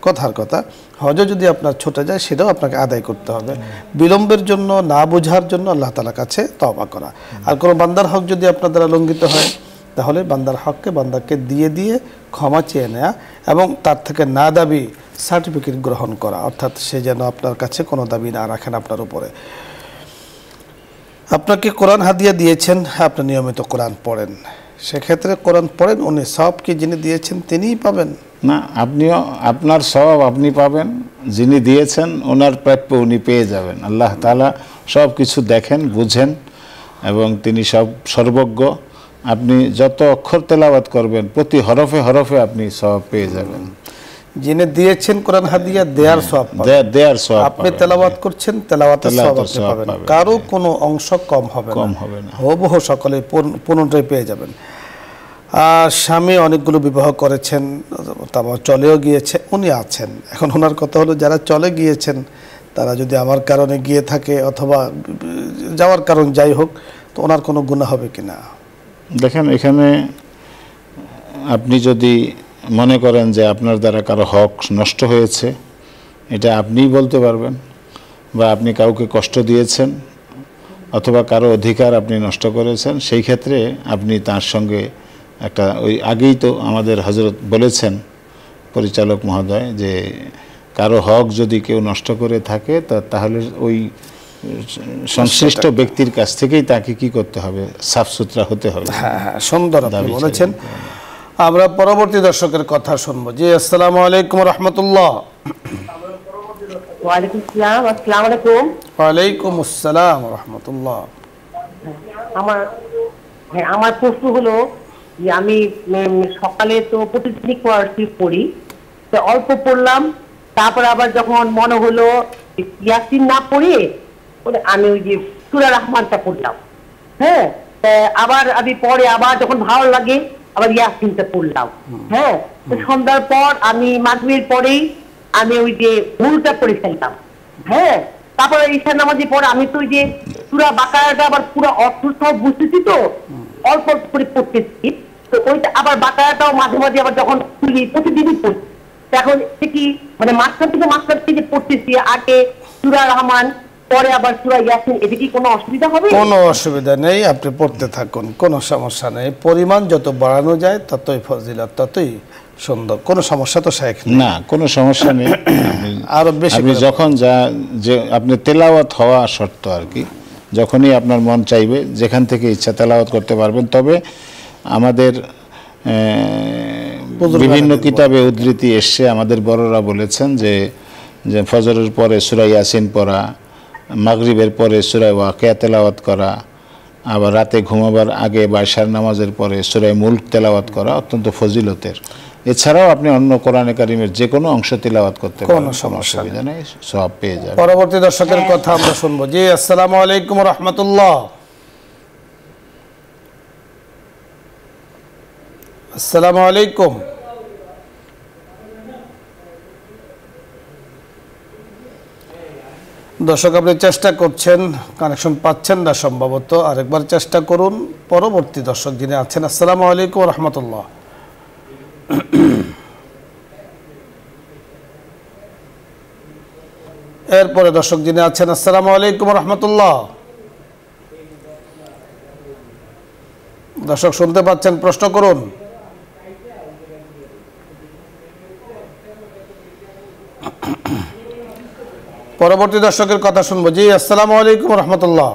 কথার কথা, হজও যদি আপনার ছুটে যায়, সেটাও আপনাকে আদায় করতে হবে। বিলম্বের জন্য, না বোঝার জন্য আল্লাহ তাআলার কাছে তওবা করা। আর কোনো বান্দার হক যদি আপনার দ্বারা লঙ্ঘিত হয়, তাহলে বান্দার হককে বান্দাকে দিয়ে দিয়ে ক্ষমা চেয়ে নেওয়া এবং তার থেকে না দাবি সার্টিফিকেট গ্রহণ করা, অর্থাৎ সে যেন আপনার কাছে কোনো দাবি না রাখেন আপনার উপরে। আপনাকে কোরআন হাদিয়া দিয়েছেন, আপনি নিয়মিত কোরআন পড়েন, সেক্ষেত্রে কোরআন পড়েন, উনি সওয়াব কি যিনি দিয়েছেন তিনিই পাবেন
না? আপনিও আপনার সওয়াব আপনি পাবেন, যিনি দিয়েছেন ওনার প্রাপ্য উনি পেয়ে যাবেন। আল্লাহ তাআলা সব কিছু দেখেন, বুঝেন এবং তিনি সর্বজ্ঞ। আপনি যত অক্ষর তেলাওয়াত করবেন, প্রতি হরফে হরফে আপনি সওয়াব পেয়ে যাবেন।
যিনি দিয়েছেন কোরআন হাদিয়া, দেয়ার সওয়াব পাবেন,
দেয়ার সওয়াব
আপনি তেলাওয়াত করছেন, তেলাওয়াতের সওয়াব আপনি পাবেন, কারো কোনো অংশ কম হবে না, হুবহু সকলে পূর্ণটাই পেয়ে যাবেন। আর স্বামী অনেকগুলো বিবাহ করেছেন, তারপর চলেও গিয়েছে, উনি আছেন। এখন ওনার কথা হলো, যারা চলে গিয়েছেন তারা যদি আমার কারণে গিয়ে থাকে অথবা যাওয়ার কারণ যাই হোক, তো ওনার কোনো গুনাহ হবে কিনা?
দেখেন, এখানে আপনি যদি মনে করেন যে আপনার দ্বারা কারো হক নষ্ট হয়েছে, এটা আপনিই বলতে পারবেন, বা আপনি কাউকে কষ্ট দিয়েছেন অথবা কারো অধিকার আপনি নষ্ট করেছেন, সেই ক্ষেত্রে আপনি তার সঙ্গে একটা, ওই আগেই তো আমাদের হযরত বলেছেন পরিচালক মহোদয়, যে কারো হক যদি কেউ নষ্ট করে থাকে তাহলে ওই সংশ্লিষ্ট ব্যক্তির কাছ থেকেই তাকে কি করতে হবে, সাফ সুতরা হতে হবে।
হ্যাঁ হ্যাঁ, সুন্দর আপনি বলেছেন। আমরা পরবর্তী দর্শকের কথা শুনবো। জি, আসসালামু আলাইকুম রাহমাতুল্লাহ।
ওয়ালাইকুম আসসালাম। আসসালামু আলাইকুম।
ওয়ালাইকুম আসসালাম রাহমাতুল্লাহ।
আমার প্রশ্ন হলো যে আমি সকালে তো প্রতিদিনই কোরআন পড়ি, তো অল্প পড়লাম, তারপর আবার যখন মনে হলো ইয়াসিন না পড়ে আমি ওই যে সূরা রহমানটা পড়লাম। হ্যাঁ, আবার আমি পরে আবার যখন ভালো লাগে আবার ইয়াসিনটা পড়লাম। হ্যাঁ, তো সন্ধ্যার পর আমি মাগরিবের পরেই আমি ওই যে মুলটা পড়ে ফেলতাম। হ্যাঁ, তারপরে ঈশা নামাজের পর আমি তো ওই যে সূরা বাকারাটা আবার পুরো অর্থ সহ বুঝতেছি, তো অল্প অল্প করে পড়তেছি। তো ওইটা আবার বাকারাটাও মাঝে মাঝে আবার যখন খুলি প্রতিদিনই পড়ি। এখন সে কি মানে মাঝখান থেকে পড়তেছি, আগে সূরা রহমান পরে আবার সূরা ইয়াসিন, এতে কি কোনো অসুবিধা হবে?
কোনো অসুবিধা নেই, আপনি পড়তে থাকুন, কোনো সমস্যা নেই। পরিমাণ যত বাড়ানো যায় ততই ফজিলত, ততই সুন্দর। কোনো সমস্যা তো শেখ
না, কোনো সমস্যা নেই।
আরো বেশি
আপনি যখন যে আপনি তেলাওয়াত হওয়া শর্ত আর কি, যখনই আপনার মন চাইবে যেখান থেকে ইচ্ছা তেলাওয়াত করতে পারবেন। তবে আমাদের বিভিন্ন কিতাবে উদ্ধৃতি এসছে, আমাদের বড়রা বলেছেন যে ফজরের পরে সূরা ইয়াসিন পড়া, মাগরিবের পরে সূরা ওয়াকিয়া তেলাওয়াত করা, আবার রাতে ঘুমাবার আগে বা ইশার নামাজের পরে সূরা মুলক তেলাওয়াত করা অত্যন্ত ফজিলতের। এছাড়াও আপনি অন্য কোরআনে কারিমের যে কোনো অংশ তেলাওয়াত করতে পারেন,
কোনো সমস্যা
নেই, সওয়াব পেয়ে যাবেন।
পরবর্তী দর্শকের কথা আমরা শুনবো। জি, আসসালামু আলাইকুম রাহমাতুল্লাহ। আসসালামু আলাইকুম। দর্শক, আপনি চেষ্টা করছেন, কানেকশন পাচ্ছেন না সম্ভবত, আরেকবার চেষ্টা করুন। পরবর্তী দর্শক যিনি আছেন, আসসালামু আলাইকুম রহমতুল্লাহ। এরপরে দর্শক যিনি আছেন, আসসালামু আলাইকুম রহমতুল্লাহ। দর্শক শুনতে পাচ্ছেন? প্রশ্ন করুন। পরবর্তী দর্শকের কথা শুনবো। জি, আসসালামু আলাইকুম রহমতুল্লাহ।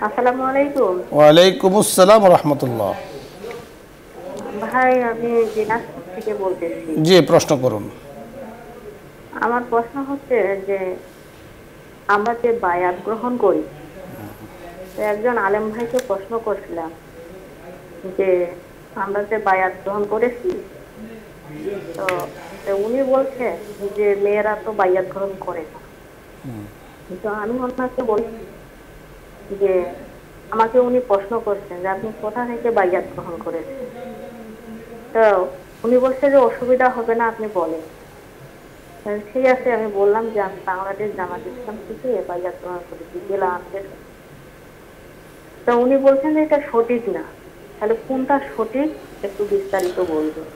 আসসালামু আলাইকুম।
ওয়ালাইকুম আসসালাম রহমতুল্লাহ।
ভাই, আমি দিনাজপুর থেকে বলতেছি।
জি, প্রশ্ন করুন।
আমার প্রশ্ন হচ্ছে যে আমরা যে বায়াত গ্রহণ করি, একজন আলেম ভাইকে প্রশ্ন করছিলাম যে আমরা যে বায়াত গ্রহণ করেছি, তো উনি বলছে যে মেয়েরা তো বায়াত গ্রহণ করে না। তো আমি ওনাকে বলছি যে আমাকে উনি প্রশ্ন করছেন যে আপনি কোথা থেকে বায়াত গ্রহণ করেছেন। তো উনি বলছে যে অসুবিধা হবে না, আপনি বলেন। ঠিক আছে, আমি বললাম যে আমি বাংলাদেশ জামাত ইসলাম থেকে বায়াত গ্রহণ করেছি, জেলা আমিরের। তো উনি বলছেন যে এটা সঠিক না, তাহলে কোনটা সঠিক একটু বিস্তারিত বলবেন।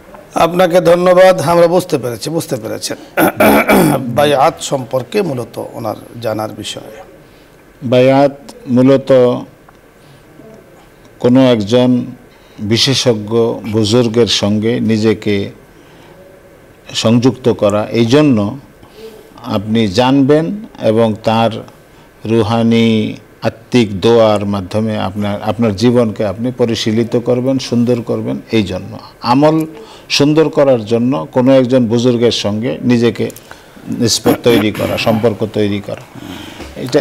আপনাকে ধন্যবাদ, আমরা বুঝতে পেরেছেন বায়াত সম্পর্কে মূলত ওনার জানার বিষয়।
বায়াত মূলত কোনো একজন বিশেষজ্ঞ বুজুর্গের সঙ্গে নিজেকে সংযুক্ত করা, এই জন্য আপনি জানবেন এবং তার রুহানি আত্মিক দোয়ার মাধ্যমে আপনার জীবনকে আপনি পরিশীলিত করবেন, সুন্দর করবেন। এই জন্য আমল সুন্দর করার জন্য কোনো একজন বুজুর্গের সঙ্গে নিজেকে নিসবত তৈরি করা, সম্পর্ক তৈরি করা, এটা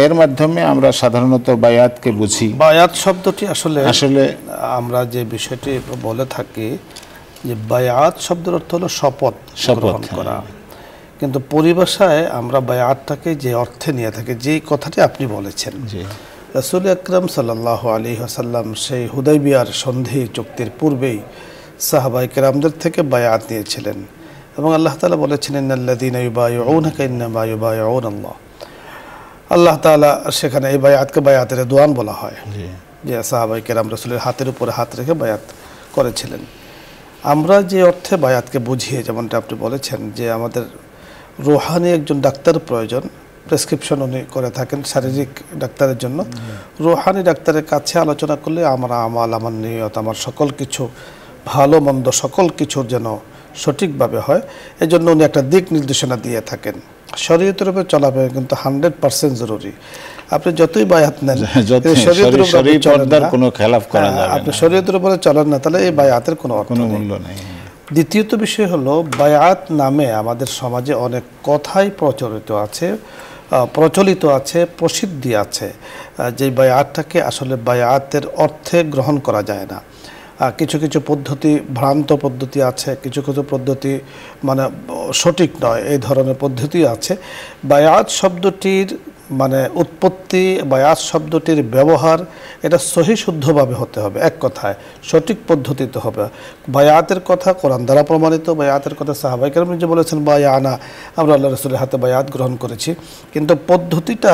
এর মাধ্যমে আমরা সাধারণত বায়াতকে বুঝি।
বায়াত শব্দটি আসলে আমরা যে বিষয়টি বলে থাকি যে বায়াত শব্দের অর্থ হলো শপথ গ্রহণ করা, কিন্তু পরিভাষায় আমরা বায়াতটাকে যে অর্থে নিয়ে থাকি, যে কথাটি আপনি বলেছেন, রাসূল আকরাম সাল্লাল্লাহু আলাইহি ওয়াসাল্লাম সেই হুদাইবিয়ার সন্ধি চুক্তির পূর্বেই সাহাবায়ে কেরামদের থেকে বায়াত নিয়েছিলেন এবং আল্লাহ তাআলা বলেছেন ইন্নাল্লাযীনা ইউবাইউনাকা ইন্নামা ইউবাইউনাল্লাহ। আল্লাহ তাআলা সেখানে এই বায়াতকে বায়াতের দোয়ান বলা হয়, যে সাহাবায়ে কেরাম রাসূলের হাতের উপরে হাত রেখে বায়াত করেছিলেন। আমরা যে অর্থে বায়াতকে বুঝিয়ে, যেমনটা আপনি বলেছেন যে আমাদের রুহানি একজন ডাক্তার প্রয়োজন, প্রেসক্রিপশন উনি করে থাকেন শারীরিক ডাক্তারের জন্য। রুহানি ডাক্তারের কাছে আলোচনা করলে আমার আমাল, আমার নিয়ত, আমার সকল কিছু ভালো মন্দ সকল কিছুর যেন সঠিকভাবে হয়, এজন্য উনি একটা দিক নির্দেশনা দিয়ে থাকেন। শরীয়তের উপরে চলা কিন্তু 100% জরুরি। আপনি যতই বায়াত নেন, শরীয়তের উপরে আপনি শরীয়তের উপরে চলেন না, তাহলে এই বায়াতের কোনো মূল্য নেই। দ্বিতীয়ত বিষয় হলো, বায়াত নামে আমাদের সমাজে অনেক কথাই প্রচলিত আছে। প্রচলিত আছে, প্রসিদ্ধি আছে যে বায়াতটাকে আসলে বায়াতের অর্থে গ্রহণ করা যায় না। কিছু কিছু পদ্ধতি ভ্রান্ত পদ্ধতি আছে, কিছু কিছু পদ্ধতি মানে সঠিক নয়, এই ধরনের পদ্ধতি আছে। বায়াত শব্দটির মানে উৎপত্তি, বায়াত শব্দটির ব্যবহার এটা সহি শুদ্ধভাবে হতে হবে, এক কথায় সঠিক পদ্ধতিতে হবে। বায়াতের কথা কোরআন দ্বারা প্রমাণিত, বায়াতের কথা সাহাবায়ে কেরাম যে বলেছেন বায়ানা, আমরা আল্লাহ রাসূলের হাতে বায়াত গ্রহণ করেছি, কিন্তু পদ্ধতিটা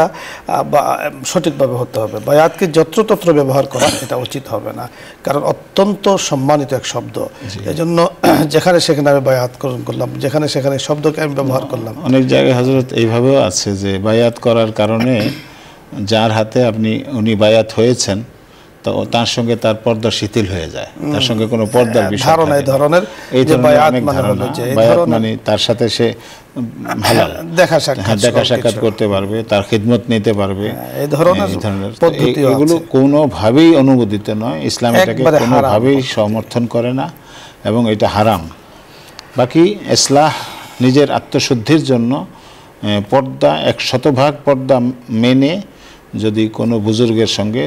সঠিকভাবে হতে হবে। বায়াতকে যত্রতত্র ব্যবহার করা এটা উচিত হবে না, কারণ অত্যন্ত সম্মানিত এক শব্দ। এজন্য যেখানে সেখানে আমি বায়াত গ্রহণ করলাম, যেখানে সেখানে শব্দকে আমি ব্যবহার করলাম।
অনেক জায়গায় হযরত এইভাবেও আছে যে বায়াত করার কারণে যার হাতে উনি বায়াত হয়েছেন তো তার সঙ্গে তার পর্দা শিথিল হয়ে যায়, তার সঙ্গে কোনো পর্দার বিষয়
ধারণা এই ধরনের
যে বায়াত মানে তার সাথে সে হালাল দেখা সাক্ষাৎ করতে পারবে, তার খিদমত নিতে পারবে, এই ধরনের এগুলো কোনোভাবেই অনুমোদিত নয়। ইসলাম এটাকে কোনোভাবেই সমর্থন করে না এবং এটা হারাম। বাকি ইসলাহ নিজের আত্মশুদ্ধির জন্য পর্দা 100% পর্দা মেনে যদি কোনো বুজুর্গের সঙ্গে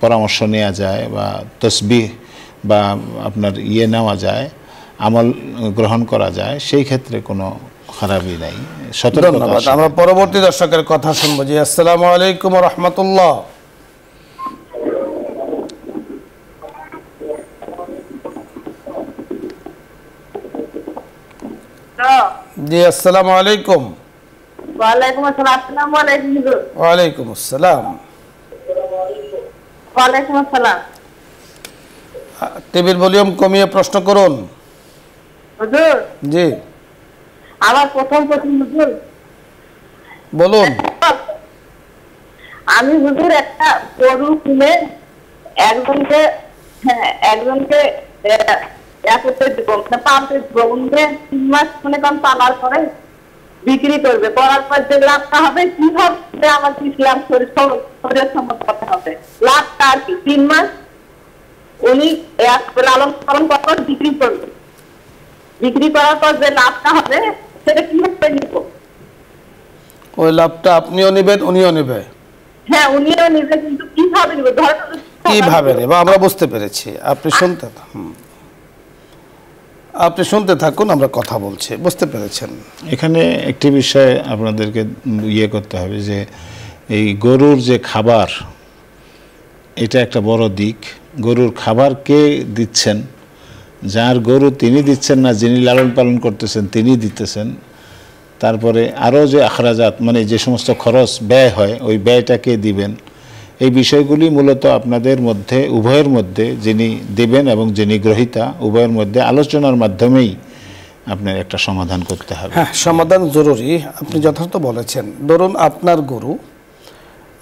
পরামর্শ নেওয়া যায় বা তসবিহ বা আপনার নেওয়া যায়, আমল গ্রহণ করা যায়, সেই ক্ষেত্রে কোনো খারাপই নাই।
ধন্যবাদ। আমরা পরবর্তী দর্শকের কথা শুনবো। জি, আসসালামু আলাইকুম ওয়া রাহমাতুল্লাহ। জি, আসসালামু আলাইকুম।
ওয়ালাইকুম আসসালাম। আসসালামু আলাইকুম হুজুর।
ওয়ালাইকুম আসসালাম।
ওয়ালাইকুম আসসালাম।
টিভির ভলিউম কমিয়ে প্রশ্ন করুন।
হুজুর,
জি
আমার প্রথম হুজুর
বলুন।
আমি হুজুর একটা গরু কিনে একজনকে পালতে দিব, 3 মাস মনে করেন পালার পরে বিক্রি করবে, করার পর যে লাভটা হবে কিভাবে আমার ইসলাম শরীর সম্মত করতে হবে লাভটা আর কি। 3 মাস উনি লালন পালন করার বিক্রি করবে, বিক্রি করার পর যে লাভটা হবে সেটা কিভাবে নিব?
ওই লাভটা আপনিও নেবেন, উনিও নেবে?
হ্যাঁ, উনিও নেবে, কিন্তু কিভাবে নিব?
কিভাবে নেব আমরা বুঝতে পেরেছি। আপনি শুনতে থাকুন, আমরা কথা বলছি, বুঝতে পেরেছেন।
এখানে একটি বিষয় আপনাদেরকে করতে হবে যে এই গরুর যে খাবার, এটা একটা বড় দিক। গরুর খাবার কে দিচ্ছেন? যার গরু তিনি দিচ্ছেন না, যিনি লালন পালন করতেছেন তিনি দিতেছেন। তারপরে আরও যে আখরাজাত মানে যে সমস্ত খরচ ব্যয় হয়, ওই ব্যয়টাকে দিবেন। এই বিষয়গুলি মূলত আপনাদের মধ্যে উভয়ের মধ্যে যিনি দেবেন এবং যিনি গ্রহীতা উভয়ের মধ্যে আলোচনার মাধ্যমেই আপনার একটা সমাধান করতে হবে।
হ্যাঁ, সমাধান জরুরি। আপনি যথার্থ বলেছেন। ধরুন আপনার গরু,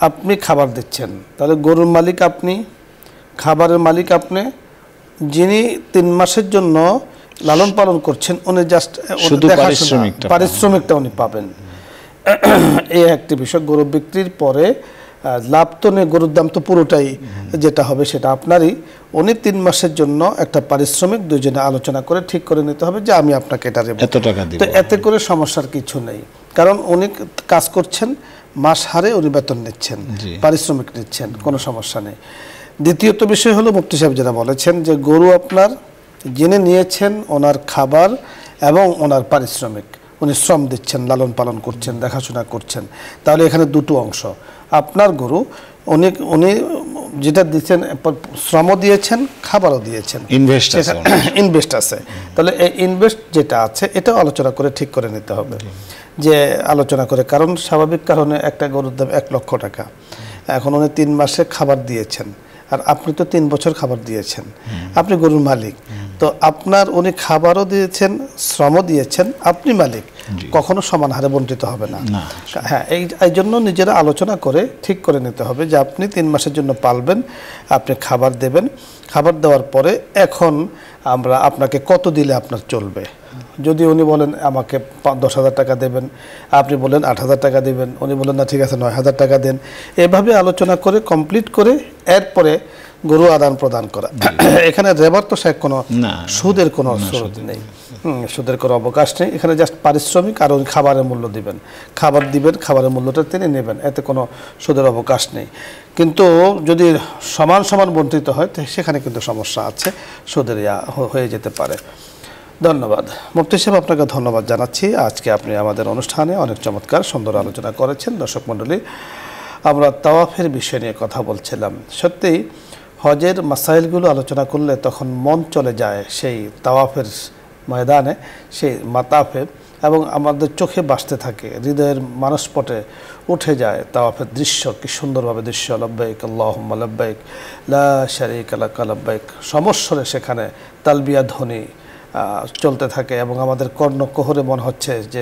আপনি খাবার দিচ্ছেন, তাহলে গরুর মালিক আপনি, খাবারের মালিক আপনি। যিনি 3 মাসের জন্য লালন পালন করছেন উনি জাস্ট পারিশ্রমিকটা উনি পাবেন। এই একটি বিষয়। গরু বিক্রির পরে লাভ তো নেই, গরুর দাম তো পুরোটাই যেটা হবে সেটা আপনারই। উনি 3 মাসের জন্য একটা পারিশ্রমিক দুজনে আলোচনা করে ঠিক করে নিতে হবে যে আমি আপনাকে এটা দেব,
এত টাকা দিব।
তো এতে করে সমস্যার কিছু নেই, কারণ উনি কাজ করছেন, মাস হারে উনি বেতন নিচ্ছেন, পারিশ্রমিক নিচ্ছেন, কোনো সমস্যা নেই। দ্বিতীয়ত বিষয় হলো মুফতি সাহেব যেটা বলেছেন যে গরু আপনার যিনি নিয়েছেন ওনার খাবার এবং ওনার পারিশ্রমিক, উনি শ্রম দিচ্ছেন, লালন পালন করছেন, দেখাশোনা করছেন। তাহলে এখানে দুটো অংশ। আপনার গরু উনি যেটা দিচ্ছেন, শ্রমও দিয়েছেন, খাবারও দিয়েছেন, ইনভেস্ট আছে। তাহলে এই ইনভেস্ট যেটা আছে এটাও আলোচনা করে ঠিক করে নিতে হবে, যে আলোচনা করে। কারণ স্বাভাবিক কারণে একটা গরুর দাম 1 লক্ষ টাকা। এখন উনি 3 মাসে খাবার দিয়েছেন, আর আপনি তো 3 বছর খাবার দিয়েছেন, আপনি গরুর মালিক। তো আপনার উনি খাবারও দিয়েছেন, শ্রমও দিয়েছেন, আপনি মালিক, কখনো সমান হারে বণ্টিত হবে না। হ্যাঁ, এই জন্য নিজেরা আলোচনা করে ঠিক করে নিতে হবে যে আপনি 3 মাসের জন্য পালবেন, আপনি খাবার দেবেন। খাবার দেওয়ার পরে এখন আমরা আপনাকে কত দিলে আপনার চলবে, যদি উনি বলেন আমাকে 10,000 টাকা দেবেন, আপনি বলেন 8,000 টাকা দেবেন, উনি বলেন না ঠিক আছে 9,000 টাকা দেন, এভাবে আলোচনা করে কমপ্লিট করে এরপরে গরু আদান প্রদান করা। এখানে রেবার তো সে কোনো সুদের কোনো সুদ নেই, সুদের কোনো অবকাশ নেই। এখানে জাস্ট পারিশ্রমিক আর ওই খাবারের মূল্য দিবেন, খাবার দিবেন, খাবারের মূল্যটা তিনি নেবেন, এতে কোনো সুদের অবকাশ নেই। কিন্তু যদি সমান সমান বন্টিত হয় সেখানে কিন্তু সমস্যা আছে, সুদের হয়ে যেতে পারে। ধন্যবাদ মুফতি সাহেব, আপনাকে ধন্যবাদ জানাচ্ছি। আজকে আপনি আমাদের অনুষ্ঠানে অনেক চমৎকার সুন্দর আলোচনা করেছেন। দর্শক মণ্ডলী, আমরা তাওয়াফের বিষয় নিয়ে কথা বলছিলাম। সত্যিই হজের মাসাইলগুলো আলোচনা করলে তখন মন চলে যায় সেই তাওয়াফের ময়দানে, সেই মাতাফে, এবং আমাদের চোখে ভাসতে থাকে, হৃদয়ের মানসপটে উঠে যায় তাওয়াফের দৃশ্য। কি সুন্দরভাবে দৃশ্য, লব্বাইক আল্লাহুম্মা লব্বাইক লা শারীকা লাকা লব্বাইক, সমস্বরে সেখানে তালবিয়া ধ্বনি চলতে থাকে এবং আমাদের কর্ণকুহরে মনে হচ্ছে যে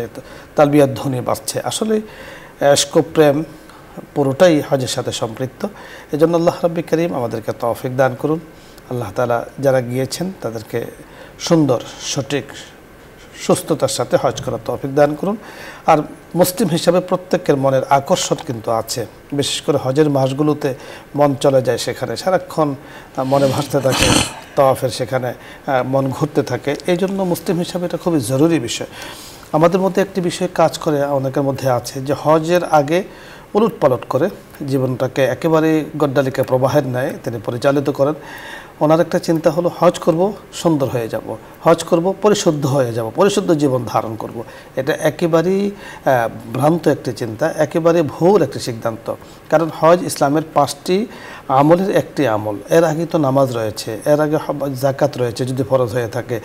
তালবিয়ার ধ্বনি বাজছে। আসলে ইশক প্রেম পুরোটাই হজের সাথে সম্পৃক্ত। এজন্য আল্লাহ রাব্বি কারীম আমাদেরকে তৌফিক দান করুন। আল্লাহ তাআলা যারা গিয়েছেন তাদেরকে সুন্দর, সঠিক, সুস্থতার সাথে হজ করার তৌফিক দান করুন। আর মুসলিম হিসাবে প্রত্যেকের মনের আকর্ষণ কিন্তু আছে, বিশেষ করে হজের মাসগুলোতে মন চলে যায় সেখানে, সারাক্ষণ মনে ভাসতে থাকে তাওয়াফের, সেখানে মন ঘুরতে থাকে। এই জন্য মুসলিম হিসাবে এটা খুবই জরুরি বিষয়। আমাদের মধ্যে একটি বিষয় কাজ করে অনেকের মধ্যে আছে যে হজের আগে উলট পালট করে জীবনটাকে একেবারে গড্ডালিকা প্রবাহের ন্যায় তিনি পরিচালিত করেন। ওনার একটা চিন্তা হলো হজ করব, সুন্দর হয়ে যাব, হজ করব, পরিশুদ্ধ হয়ে যাব, পরিশুদ্ধ জীবন ধারণ করব। এটা একেবারেই ভ্রান্ত একটি চিন্তা, একেবারে ভুল একটি সিদ্ধান্ত। কারণ হজ ইসলামের 5টি আমলের একটি আমল। এর আগে তো নামাজ রয়েছে, এর আগে যাকাত রয়েছে যদি ফরজ হয়ে থাকে,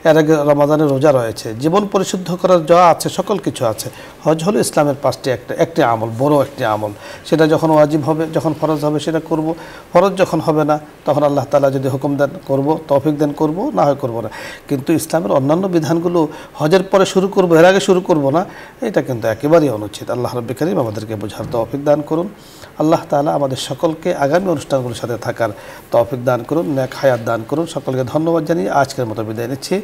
এর আগে রমাদানের রোজা রয়েছে, জীবন পরিশুদ্ধ করার যা আছে সকল কিছু আছে। হজ হলো ইসলামের 5টি একটি আমল, বড় একটি আমল। সেটা যখন ওয়াজিব হবে, যখন ফরজ হবে সেটা করব, ফরজ যখন হবে না তখন আল্লাহ তাআলা যদি হুকুম দেন করব, তৌফিক দেন করব, না হয় করব না। কিন্তু ইসলামের অন্যান্য বিধানগুলো হজের পরে শুরু করব, এর আগে শুরু করব না, এটা কিন্তু একেবারেই অনুচিত। আল্লাহ রাব্বি কারীম আমাদেরকে বোঝার তৌফিক দান করুন। আল্লাহ তাআলা আমাদের সকলকে আগামী অনুষ্ঠানগুলোর সাথে থাকার তৌফিক দান করুন, নেক হায়াত দান করুন। সকলকে ধন্যবাদ জানিয়ে আজকের মতো বিদায় নিচ্ছি।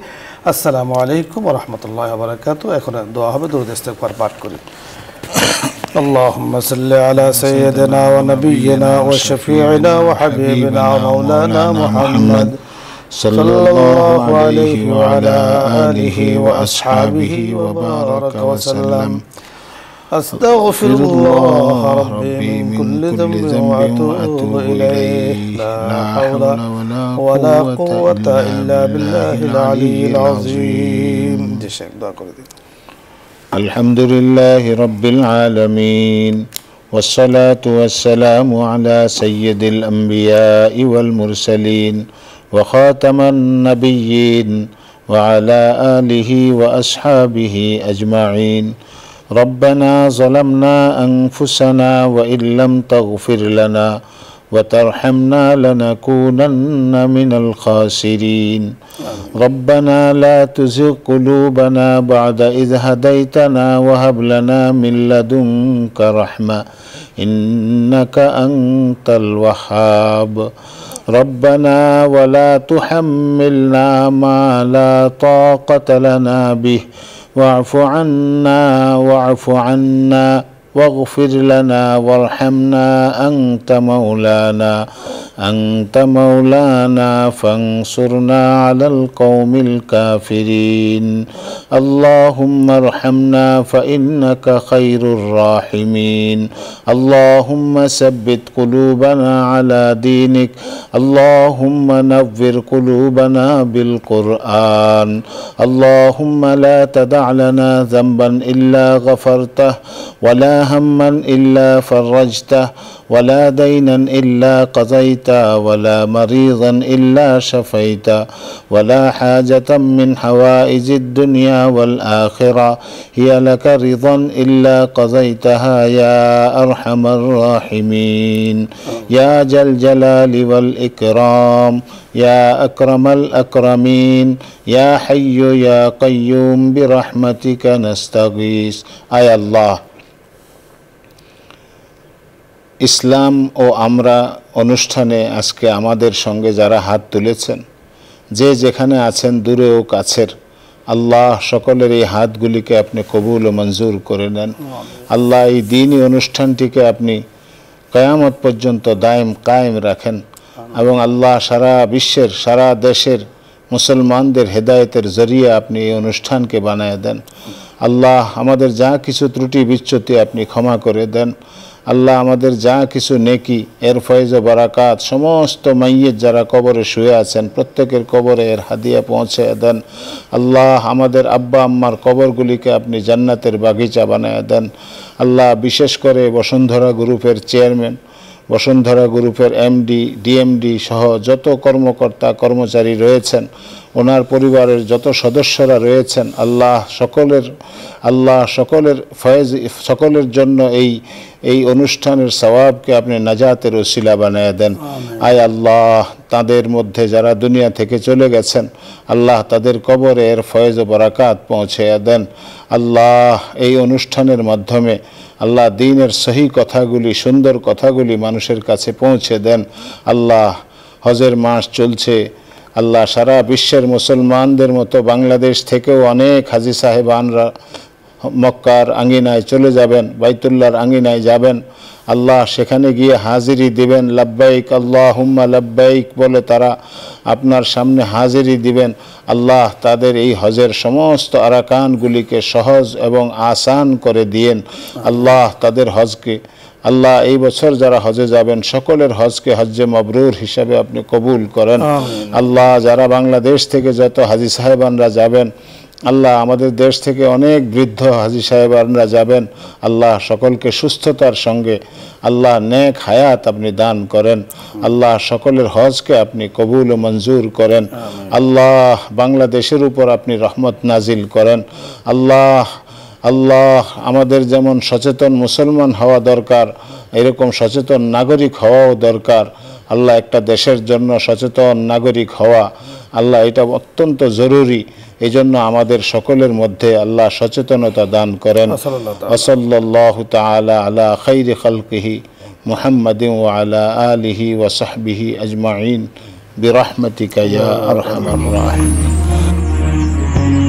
আসসালামু আলাইকুম ওয়া রাহমাতুল্লাহি ওয়া বারাকাতুহু। এখন দোয়া হবে, দরুদ ইস্তিগফার পাঠ করি। اللهم صل على سيدنا ونبينا وشفيعنا وحبيبنا ومولانا محمد صلى الله عليه وعلى آله وأصحابه وبارك وسلم. أستغفر الله ربي من كل ذنب وأتوب إليه. لا حول ولا قوة إلا بالله العلي العظيم.
الحمد لله رب العالمين، والصلاة والسلام على سيد الأنبياء والمرسلين وخاتم النبيين وعلى آله وأصحابه أجمعين. ربنا ظلمنا أنفسنا وإن لم تغفر لنا وترحمنا لنكونن من الخاسرين. ربنا لا تزغ قلوبنا بعد إذ هديتنا وهب لنا من لدنك رحمة إنك أنت الوهاب. ربنا ولا تحملنا ما لا طاقة لنا به واعف عنا واغفر لنا وارحمنا أنت مولانا فانصرنا على القوم الكافرين. اللهم ارحمنا فإنك خير الراحمين. اللهم ثبت قلوبنا على دينك. اللهم نور قلوبنا بالقرآن. اللهم لا تدع لنا ذنبا إلا غفرته ولا هما إلا فرجته ولا دينا إلا قضيته ولا مريضا إلا شفيته ولا حاجة من حوائج الدنيا والآخرة هي لك رضا إلا قضيتها يا أرحم الراحمين. يا ذا الجلال والإكرام يا أكرم الأكرمين يا حي يا قيوم برحمتك نستغيث. أي الله, ইসলাম ও আমরা অনুষ্ঠানে আজকে আমাদের সঙ্গে যারা হাত তুলেছেন, যে যেখানে আছেন দূরে ও কাছের, আল্লাহ সকলের এই হাতগুলিকে আপনি কবুল ও মঞ্জুর করে নেন। আল্লাহ এই দ্বীনি অনুষ্ঠানটিকে আপনি কিয়ামত পর্যন্ত দায়েম কায়েম রাখেন এবং আল্লাহ সারা বিশ্বের সারা দেশের মুসলমানদের হেদায়েতের জরিয়া আপনি এই অনুষ্ঠানকে বানায় দেন। আল্লাহ আমাদের যা কিছু ত্রুটি বিচ্যুতি আপনি ক্ষমা করে দেন। আল্লাহ আমাদের যা কিছু নেকি এর ফয়েজ ও বারাকাত সমস্ত মাইয়িত যারা কবরে শুয়ে আছেন প্রত্যেকের কবরে এর হাদিয়া পৌঁছে দেন। আল্লাহ আমাদের আব্বা আম্মার কবরগুলিকে আপনি জান্নাতের বাগিচা বানায় দেন। আল্লাহ বিশেষ করে বসুন্ধরা গ্রুপের চেয়ারম্যান, বসুন্ধরা গ্রুপের এমডি, ডিএমডি সহ যত কর্মকর্তা কর্মচারী রয়েছেন, ওনার পরিবারের যত সদস্যরা রয়েছেন, আল্লাহ সকলের ফয়েজ সকলের জন্য এই অনুষ্ঠানের সওয়াবকে আপনি নাজাতের ওসিলা বানিয়ে দেন। আয় আল্লাহ তাদের মধ্যে যারা দুনিয়া থেকে চলে গেছেন, আল্লাহ তাদের কবরে এর ফয়েজ ও বারাকাত পৌঁছে দেন। আল্লাহ এই অনুষ্ঠানের মাধ্যমে আল্লাহ দ্বীনের সহি কথাগুলি, সুন্দর কথাগুলি মানুষের কাছে পৌঁছে দেন। আল্লাহ হজের মাস চলছে, আল্লাহ সারা বিশ্বের মুসলমানদের মতো বাংলাদেশ থেকেও অনেক হাজী সাহেবানরা মক্কার আঙ্গিনায় চলে যাবেন, বাইতুল্লাহর আঙ্গিনায় যাবেন। আল্লাহ সেখানে গিয়ে হাজিরি দিবেন, লাব্বাইক আল্লাহুম্মা লাব্বাইক বলে তারা আপনার সামনে হাজিরি দিবেন। আল্লাহ তাদের এই হজের সমস্ত আরাকানগুলিকে সহজ এবং আসান করে দিয়েন। আল্লাহ তাদের হজকে, আল্লাহ এই বছর যারা হজে যাবেন সকলের হজকে হজ্জে মাবরুর হিসাবে আপনি কবুল করেন। আল্লাহ যারা বাংলাদেশ থেকে যত হাজী সাহেবানরা যাবেন, আল্লাহ আমাদের দেশ থেকে অনেক বৃদ্ধ হাজী সাহেবানরা যাবেন, আল্লাহ সকলকে সুস্থতার সঙ্গে আল্লাহ নেক হায়াত আপনি দান করেন। আল্লাহ সকলের হজকে আপনি কবুল ও মঞ্জুর করেন। আল্লাহ বাংলাদেশের উপর আপনি রহমত নাজিল করেন। আল্লাহ আমাদের যেমন সচেতন মুসলমান হওয়া দরকার, এরকম সচেতন নাগরিক হওয়াও দরকার। আল্লাহ একটা দেশের জন্য সচেতন নাগরিক হওয়া, আল্লাহ এটা অত্যন্ত জরুরি। এই জন্য আমাদের সকলের মধ্যে আল্লাহ সচেতনতা দান করেন। ওয়াসাল্লাল্লাহু তাআলা আলা খাইরি খালকিহি মুহাম্মাদিন ওয়া আলা আলিহি ওয়া সাহবিহি আজমাইন বিরহমাতিকা ইয়া আরহামার রাহিমিন।